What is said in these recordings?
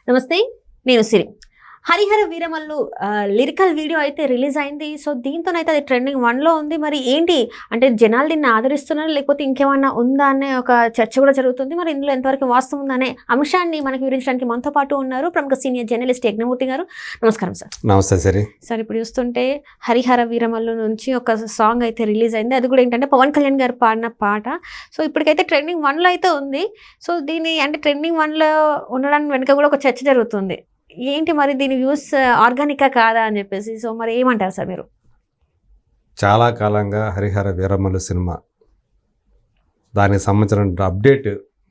నమస్తే, నేను సిరి. Harihara Veeramallu lyrical video అయితే రిలీజ్ అయింది. సో దీంతోనైతే అది ట్రెండింగ్ 1లో ఉంది. మరి ఏంటి అంటే జనాలు దీన్ని ఆదరిస్తున్నారు లేకపోతే ఇంకేమన్నా ఉందా అనే ఒక చర్చ కూడా జరుగుతుంది. మరి ఇందులో ఎంతవరకు వాస్తవం ఉందనే అంశాన్ని మనకి వివరించడానికి మనతో పాటు ఉన్నారు ప్రముఖ సీనియర్ జర్నలిస్ట్ యజ్ఞమూర్తి గారు. నమస్కారం సార్. నమస్తే సరే సార్, ఇప్పుడు చూస్తుంటే హరిహర వీరమల్లు నుంచి ఒక సాంగ్ అయితే రిలీజ్ అయింది. అది కూడా ఏంటంటే పవన్ కళ్యాణ్ గారు పాడిన పాట. సో ఇప్పటికైతే ట్రెండింగ్ 1లో అయితే ఉంది. సో దీని అంటే ట్రెండింగ్ 1లో ఉండడానికి వెనుక కూడా ఒక చర్చ జరుగుతుంది. ఏంటి మరి దీని వ్యూస్ ఆర్గానికా కాదా అని చెప్పేసి. సో మరి ఏమంటారు సార్ మీరు? చాలా కాలంగా హరిహర వీరమల్లు సినిమా దానికి సంబంధించిన అప్డేట్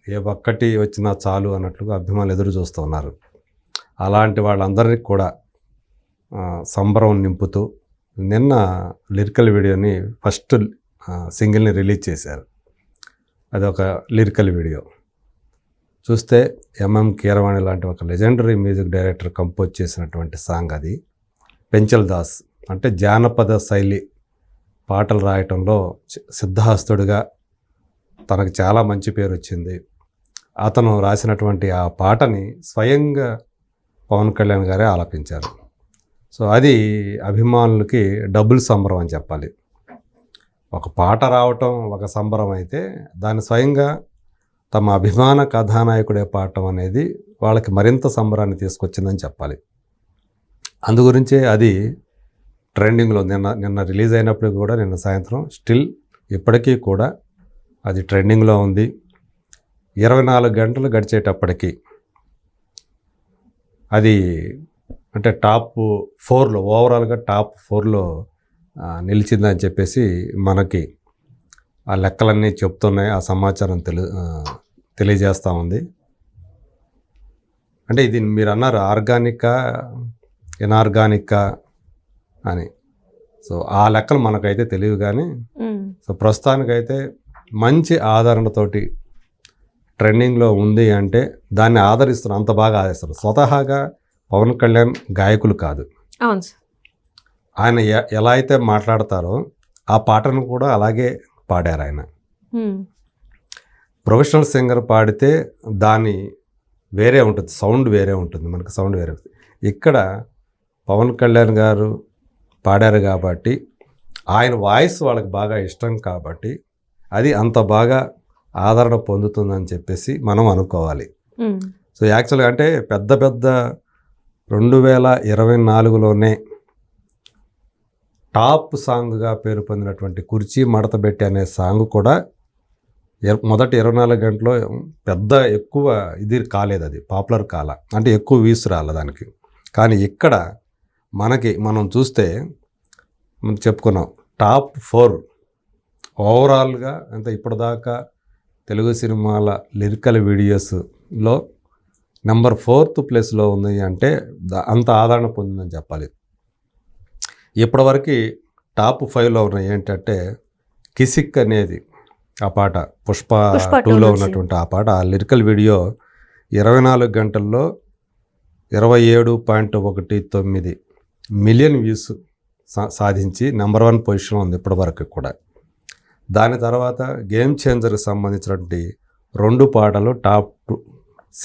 ఏ ఒక్కటి వచ్చినా చాలు అన్నట్లుగా అభిమానులు ఎదురు చూస్తూ ఉన్నారు. అలాంటి వాళ్ళందరికీ కూడా సంబరం నింపుతూ నిన్న లిరికల్ వీడియోని ఫస్ట్ సింగిల్ని రిలీజ్ చేశారు. అదొక లిరికల్ వీడియో చూస్తే ఎంఎం కీరవాణి లాంటి ఒక లెజెండరీ మ్యూజిక్ డైరెక్టర్ కంపోజ్ చేసినటువంటి సాంగ్ అది. పెంచల్ దాస్ అంటే జానపద శైలి పాటలు రాయటంలో సిద్ధహస్తుడిగా తనకు చాలా మంచి పేరు వచ్చింది. అతను రాసినటువంటి ఆ పాటని స్వయంగా పవన్ కళ్యాణ్ గారే ఆలపించారు. సో అది అభిమానులకి డబుల్ సంబరం అని చెప్పాలి. ఒక పాట రావటం ఒక సంబరం అయితే దాన్ని స్వయంగా తమ అభిమాన కథానాయకుడే పాడటం అనేది వాళ్ళకి మరింత సంబరాన్ని తీసుకొచ్చిందని చెప్పాలి. అందుగురించే అది ట్రెండింగ్లో నిన్న రిలీజ్ అయినప్పుడు కూడా నిన్న సాయంత్రం స్టిల్ ఇప్పటికీ కూడా అది ట్రెండింగ్లో ఉంది. 24 గంటలు గడిచేటప్పటికి అది అంటే టాప్ 4లో ఓవరాల్గా టాప్ 4లో నిలిచిందని చెప్పేసి మనకి ఆ లెక్కలన్నీ చెప్తున్నాయి. ఆ సమాచారం తెలియజేస్తూ ఉంది. అంటే ఇది మీరు అన్నారు ఆర్గానికా ఇనార్గానికా అని. సో ఆ లెక్కలు మనకైతే తెలియదు కానీ సో ప్రస్తుతానికైతే మంచి ఆదరణతోటి ట్రెండింగ్లో ఉంది అంటే దాన్ని ఆదరిస్తారు, అంత బాగా ఆదరిస్తారు. స్వతహాగా పవన్ కళ్యాణ్ గాయకులు కాదు. అవును సార్. ఆయన ఎలా అయితే మాట్లాడతారో ఆ పాటను కూడా అలాగే పాడారు ఆయన. ప్రొఫెషనల్ సింగర్ పాడితే దాని వేరే ఉంటుంది, సౌండ్ వేరే ఉంటుంది, మనకు సౌండ్ వేరే ఉంటుంది. ఇక్కడ పవన్ కళ్యాణ్ గారు పాడారు కాబట్టి ఆయన వాయిస్ వాళ్ళకి బాగా ఇష్టం కాబట్టి అది అంత బాగా ఆదరణ పొందుతుందని చెప్పేసి మనం అనుకోవాలి. సో యాక్చువల్గా అంటే పెద్ద 2024లోనే టాప్ సాంగ్గా పేరు పొందినటువంటి కుర్చీ మడతబెట్టి అనే సాంగ్ కూడా మొదటి 24 గంటలో పెద్ద ఎక్కువ ఇది కాలేదు, అది పాపులర్ కాల, అంటే ఎక్కువ వ్యూస్ రాలే దానికి. కానీ ఇక్కడ మనం చూస్తే మనం చెప్పుకున్నాం టాప్ 4 ఓవరాల్గా అంటే ఇప్పటిదాకా తెలుగు సినిమాల లిరికల్ వీడియోస్లో నెంబర్ 4th ప్లేస్లో ఉంది అంటే అంత ఆదరణ పొందిందని చెప్పాలి. ఇప్పటివరకు టాప్ 5లో ఉన్నాయి ఏంటంటే కిసిక్ అనేది ఆ పాట, పుష్ప 2లో ఉన్నటువంటి ఆ పాట. ఆ లిరికల్ వీడియో 24 గంటల్లో 27.19 మిలియన్ వ్యూస్ సాధించి నెంబర్ 1 పొజిషన్లో ఉంది ఇప్పటివరకు కూడా. దాని తర్వాత గేమ్ చేంజర్కి సంబంధించినటువంటి 2 పాటలు టాప్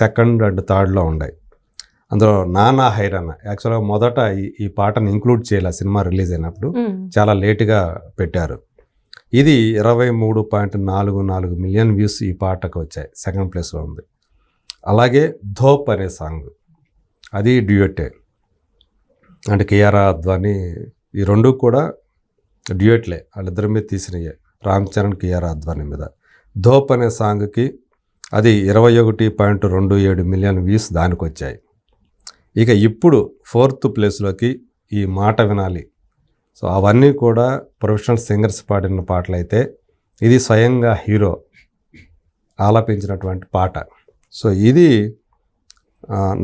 2nd and 3rdలో ఉన్నాయి. అందులో నానా హైరానా యాక్చువల్గా మొదట ఈ పాటను ఇంక్లూడ్ చేయాలి సినిమా రిలీజ్ అయినప్పుడు, చాలా లేటుగా పెట్టారు. ఇది 23.44 మిలియన్ వ్యూస్ ఈ పాటకు వచ్చాయి, 2nd ప్లేస్లో ఉంది. అలాగే ధోప్ అనే సాంగ్, అది డ్యూయటే, అంటే కియారా అద్వానీ, ఈ 2 కూడా డ్యూయట్లే, వాళ్ళిద్దరి మీద తీసినయే, రామ్ చరణ్ కియారా అద్వానీ మీద. ధోప్ అనే సాంగ్కి అది 21.27 మిలియన్ వ్యూస్ దానికి వచ్చాయి. ఇక ఇప్పుడు 4th ప్లేస్లోకి ఈ మాట వినాలి. సో అవన్నీ కూడా ప్రొఫెషనల్ సింగర్స్ పాడిన పాటలు అయితే ఇది స్వయంగా హీరో ఆలపించినటువంటి పాట. సో ఇది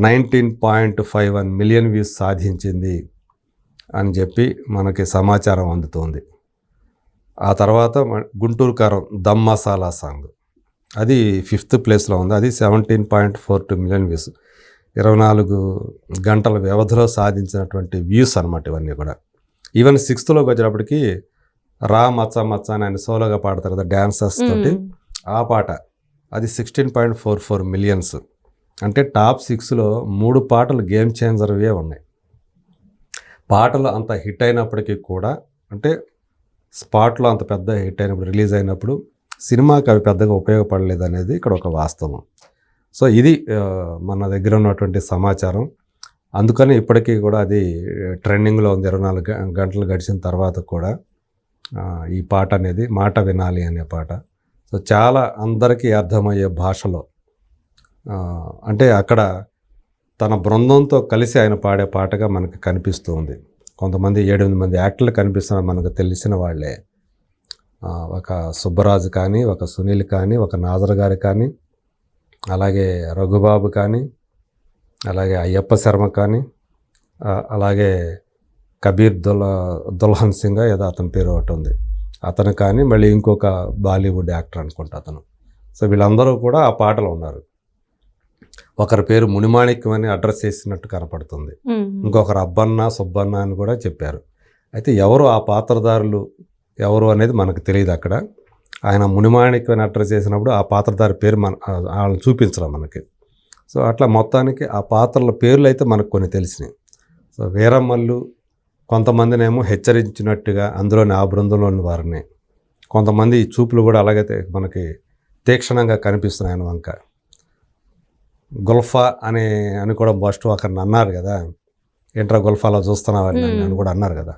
19.51 మిలియన్ వ్యూస్ సాధించింది అని చెప్పి మనకి సమాచారం అందుతుంది. ఆ తర్వాత గుంటూరు కారం దమ్ మసాలా సాంగ్, అది 5th ప్లేస్లో ఉంది. అది 17.42 మిలియన్ వ్యూస్, 24 గంటల వ్యవధిలో సాధించినటువంటి వ్యూస్ అనమాట ఇవన్నీ కూడా. ఈవెన్ 6thలోకి వచ్చేటప్పటికి రా మచ్చా మచ్చా అని ఆయన సోలోగా పాడతారు కదా డ్యాన్సర్స్ తోటి, ఆ పాట అది 16.44 మిలియన్స్. అంటే టాప్ 6లో 3 పాటలు గేమ్ చేంజర్వే ఉన్నాయి. పాటలు అంత హిట్ అయినప్పటికీ కూడా, అంటే స్పాట్లో అంత పెద్ద హిట్ అయినప్పుడు, రిలీజ్ అయినప్పుడు సినిమాకి అవి పెద్దగా ఉపయోగపడలేదు అనేది ఇక్కడ ఒక వాస్తవం. సో ఇది మన దగ్గర ఉన్నటువంటి సమాచారం. అందుకని ఇప్పటికీ కూడా అది ట్రెండింగ్లో ఉంది. 24 గంటలు గడిచిన తర్వాత కూడా ఈ పాట అనేది మాట వినాలి అనే పాట. సో చాలా అందరికీ అర్థమయ్యే భాషలో, అంటే అక్కడ తన బృందంతో కలిసి ఆయన పాడే పాటగా మనకు కనిపిస్తూ ఉంది. కొంతమంది 7-8 మంది యాక్టర్లు కనిపిస్తున్నారు మనకు తెలిసిన వాళ్ళే. ఒక సుబ్బరాజు కానీ, ఒక సునీల్ కానీ, ఒక నాజర్ గారు కానీ, అలాగే రఘుబాబు కానీ, అలాగే అయ్యప్ప శర్మ కానీ, అలాగే కబీర్ దుల్హన్ సింగ్ ఏదో అతని పేరు ఒకటి ఉంది, అతను కానీ, మళ్ళీ ఇంకొక బాలీవుడ్ యాక్టర్ అనుకుంటా అతను. సో వీళ్ళందరూ కూడా ఆ పాటలో ఉన్నారు. ఒకరి పేరు మునిమాణిక్యం అని అడ్రస్ చేసినట్టు కనపడుతుంది. ఇంకొకరు అబ్బన్న సుబ్బన్న అని కూడా చెప్పారు. అయితే ఎవరు ఆ పాత్రధారులు ఎవరు అనేది మనకు తెలియదు. అక్కడ ఆయన మునిమాణిక్యం అని అడ్రస్ చేసినప్పుడు ఆ పాత్రధారి పేరు వాళ్ళని చూపించడం మనకి. సో అట్లా మొత్తానికి ఆ పాత్రల పేర్లు అయితే మనకు కొన్ని తెలిసినాయి. సో వీరమల్లు కొంతమందినేమో హెచ్చరించినట్టుగా అందులోని ఆ బృందంలోని వారిని, కొంతమంది చూపులు కూడా అలాగైతే మనకి తీక్షణంగా కనిపిస్తున్నాయి ఆయన వంక. గుల్ఫా అని కూడా ఫస్ట్ ఒకరిని అన్నారు కదా, ఏంట్రా గుల్ఫాలో చూస్తున్నావని అని కూడా అన్నారు కదా.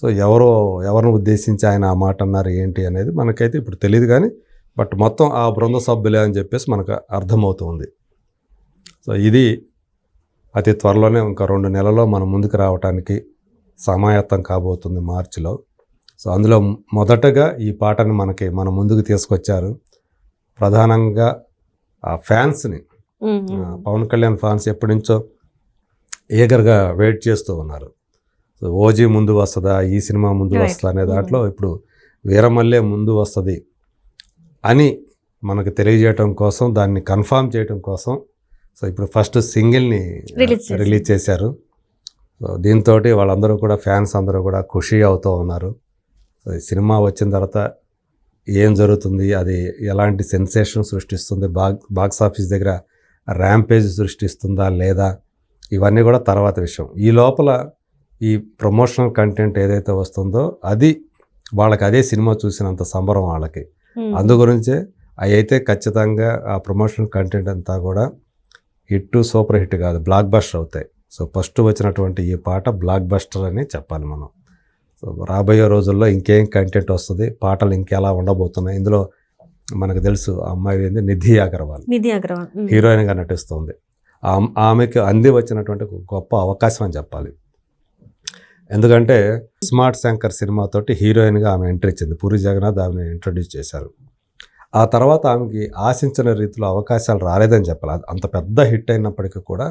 సో ఎవరిని ఉద్దేశించి ఆయన ఆ మాట అన్నారు ఏంటి అనేది మనకైతే ఇప్పుడు తెలియదు. కానీ బట్ మొత్తం ఆ బృంద సభ్యులే అని చెప్పేసి మనకు అర్థమవుతుంది. సో ఇది అతి త్వరలోనే ఇంకా 2 నెలల్లో మనం ముందుకు రావడానికి సమాయత్తం కాబోతుంది మార్చిలో. సో అందులో మొదటగా ఈ పాటని మన ముందుకు తీసుకొచ్చారు. ప్రధానంగా ఆ ఫ్యాన్స్ని, పవన్ కళ్యాణ్ ఫ్యాన్స్ ఎప్పటి నుంచో ఏగర్గా వెయిట్ చేస్తూ ఉన్నారు. సో ఓజీ ముందు వస్తుందా, ఈ సినిమా ముందు వస్తుందా అనే దాంట్లో ఇప్పుడు వీరమల్లే ముందు వస్తుంది అని మనకు తెలియజేయటం కోసం, దాన్ని కన్ఫామ్ చేయడం కోసం సో ఇప్పుడు ఫస్ట్ సింగిల్ని రిలీజ్ చేశారు. సో దీంతో వాళ్ళందరూ కూడా, ఫ్యాన్స్ అందరూ కూడా ఖుషి అవుతూ ఉన్నారు. సో ఈ సినిమా వచ్చిన తర్వాత ఏం జరుగుతుంది, అది ఎలాంటి సెన్సేషన్ సృష్టిస్తుంది, బాక్స్ ఆఫీస్ దగ్గర ర్యాంపేజ్ సృష్టిస్తుందా లేదా, ఇవన్నీ కూడా తర్వాత విషయం. ఈ లోపల ఈ ప్రమోషనల్ కంటెంట్ ఏదైతే వస్తుందో అది వాళ్ళకి అదే సినిమా చూసినంత సంబరం వాళ్ళకి. అందు గురించే అవి అయితే ఖచ్చితంగా ఆ ప్రమోషనల్ కంటెంట్ అంతా కూడా హిట్, సూపర్ హిట్ కాదు, బ్లాక్ బస్టర్ అవుతాయి. సో ఫస్ట్ వచ్చినటువంటి ఈ పాట బ్లాక్ బస్టర్ అని చెప్పాలి మనం. సో రాబోయే రోజుల్లో ఇంకేం కంటెంట్ వస్తుంది, పాటలు ఇంకెలా ఉండబోతున్నాయి. ఇందులో మనకు తెలుసు ఆ అమ్మాయి ఏంది, నిధి అగర్వాల్ హీరోయిన్గా నటిస్తుంది. ఆమెకి అంది వచ్చినటువంటి గొప్ప అవకాశం అని చెప్పాలి. ఎందుకంటే స్మార్ట్ శంకర్ సినిమాతోటి హీరోయిన్గా ఆమె ఎంట్రీ ఇచ్చింది. పూరి జగన్నాథ్ ఆమెను ఇంట్రడ్యూస్ చేశారు. ఆ తర్వాత ఆమెకి ఆశించిన రీతిలో అవకాశాలు రాలేదని చెప్పాలి. అంత పెద్ద హిట్ అయినప్పటికీ కూడా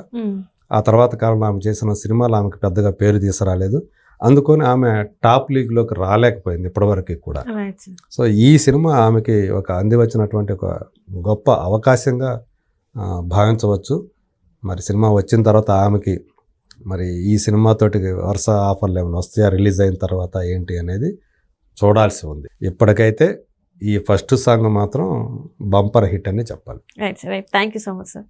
ఆ తర్వాత కాలంలో ఆమె చేసిన సినిమాలు ఆమెకి పెద్దగా పేరు తీసుకురాలేదు. అందుకని ఆమె టాప్ లీగ్లోకి రాలేకపోయింది ఇప్పటివరకు కూడా. సో ఈ సినిమా ఆమెకి ఒక అంది వచ్చినటువంటి ఒక గొప్ప అవకాశంగా భావించవచ్చు. మరి సినిమా వచ్చిన తర్వాత ఆమెకి మరి ఈ సినిమాతోటి వరుస ఆఫర్లు ఏమైనా వస్తాయా రిలీజ్ అయిన తర్వాత ఏంటి అనేది చూడాల్సి ఉంది. ఇప్పటికైతే ఈ ఫస్ట్ సాంగ్ మాత్రం బంపర్ హిట్ అని చెప్పాలి. Right thank you so much sir.